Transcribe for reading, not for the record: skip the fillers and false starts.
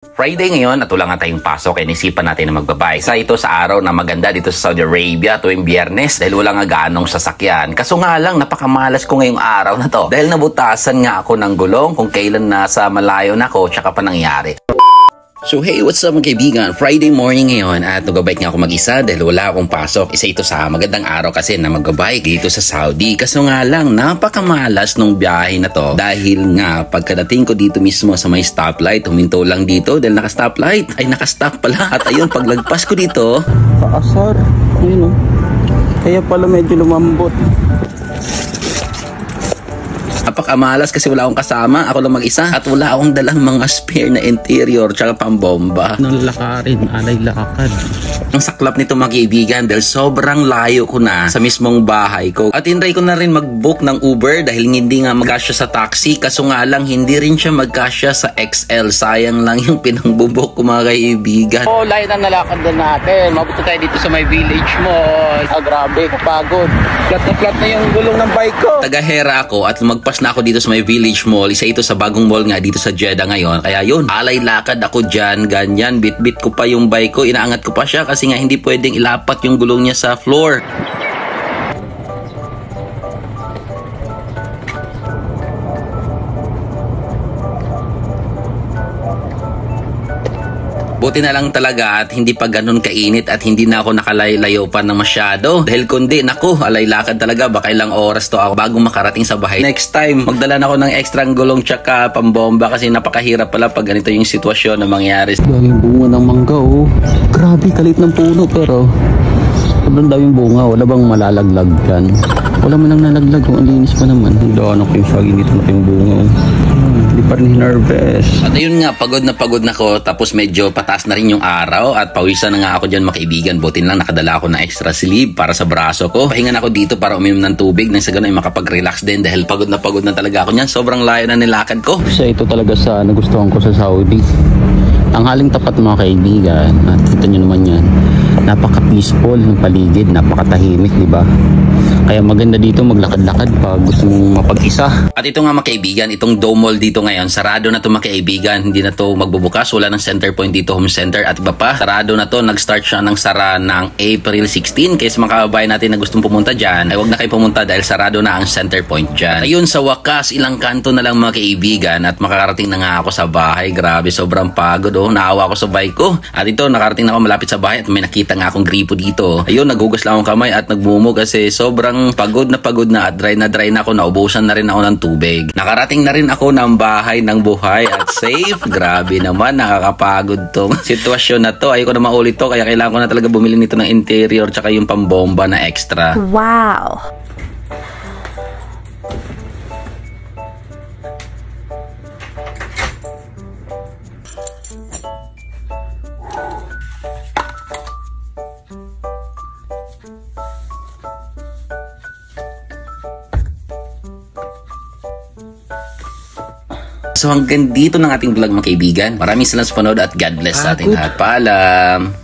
Friday ngayon at wala nga tayong pasok, kaya nisipan natin na magbabay. Isa ito sa araw na maganda dito sa Saudi Arabia tuwing Biyernes dahil wala nga ganong sasakyan. Kaso nga lang, napakamalas ko ngayong araw na to dahil nabutasan nga ako ng gulong kung kailan nasa malayo na ako tsaka pa nangyari. So hey, what's up mga kaibigan? Friday morning ngayon at nagbabike nga ako mag-isa dahil wala akong pasok. Isa ito sa magandang araw kasi na magbabike dito sa Saudi. Kaso nga lang, napakamalas nung biyahe na to dahil nga pagkadating ko dito mismo sa may stoplight, huminto lang dito dahil naka-stoplight. Ay, naka-stop pala. At ayun, paglagpas ko dito, paasar. Ayun o. Kaya pala medyo lumambot. napakamalas kasi wala akong kasama, ako lang mag-isa at wala akong dalang mga spare na interior tsaka pambomba. Nalakarin, alay lakad. Ang saklap nito mga kaibigan dahil sobrang layo ko na sa mismong bahay ko. At tinry ko na rin mag-book ng Uber dahil hindi nga magkasya sa taxi, kaso nga lang hindi rin siya magkasya sa XL. Sayang lang yung pinangbubok ko mga kaibigan. Oh, layo na nalakad na natin. Mabuti tayo dito sa may village mo. Grabe, kapagod. Flat na yung gulong ng bike ko. Taga-Hera ako at lumagpas na ako dito sa may village mall. Isa ito sa bagong mall nga dito sa Jeddah ngayon. Kaya yun, alay lakad ako dyan, ganyan. Bit-bit ko pa yung bike ko. Inaangat ko pa siya kasi nga hindi pwedeng ilapat yung gulong niya sa floor. Buti na lang talaga at hindi pa ganun kainit at hindi na ako nakalayo pa ng masyado. Dahil kundi, naku, alay lakad talaga. Baka ilang oras to ako bago makarating sa bahay. Next time, magdala na ako ng extrang gulong tsaka pambomba kasi napakahirap pala pag ganito yung sitwasyon na mangyari. Daming bunga ng mangga, oh. Grabe, kalit ng puno pero sobrang daming bunga. Wala bang malalaglag dyan? Wala man lang nalaglag. Ang linis pa naman. Doon ako yung saging dito na yung bunga. Hindi pa rin hinarvest. At ayun nga, pagod na ko. Tapos medyo pataas na rin yung araw. At pawisan na nga ako dyan mga kaibigan. Buti lang nakadala ako ng extra sleeve para sa braso ko. Pahingan ako dito para uminom ng tubig. Nang sa ganun ay makapag-relax din. Dahil pagod na talaga ako niyan. Sobrang layo na nilakad ko. Isa ito talaga sa nagustuhan ko sa Saudi. Ang haling tapat mga kaibigan. At kita nyo naman yan. Napaka-peaceful ng paligid. Napakatahimik, di ba? Kaya maganda dito maglakad-lakad pag gusto mong mapag-isa. At ito nga mga kaibigan, itong Dome Mall dito ngayon, sarado na to mga kaibigan. Hindi na to magbubukas, wala ng center point dito, home center at iba pa. Sarado na to, nag-start siya ng sara ng April 16. Kaya sa mga kababayan natin na gustong pumunta dyan, ay huwag na kayo pumunta dahil sarado na ang center point dyan. Ayun, sa wakas, ilang kanto na lang mga kaibigan at makakarating na nga ako sa bahay. Grabe, sobrang pagod oh. Naawa ako sa bike ko. At ito, nakarating na ako malapit sa bahay at may nakita nga akong gripo dito. Ayun, nagugas lang akong kamay at nagmumo kasi sobrang pagod na at dry na ako, naubusan na rin ako ng tubig. Nakarating na rin ako ng bahay ng buhay at safe. Grabe naman, nakakapagod tong sitwasyon na to. Ayoko na maulit to, kaya kailangan ko na talaga bumili nito ng interior tsaka yung pambomba na extra. Wow! So hanggang dito ng ating vlog mga kaibigan. Maraming salamat sa panood at God bless sa ating lahat. Paalam!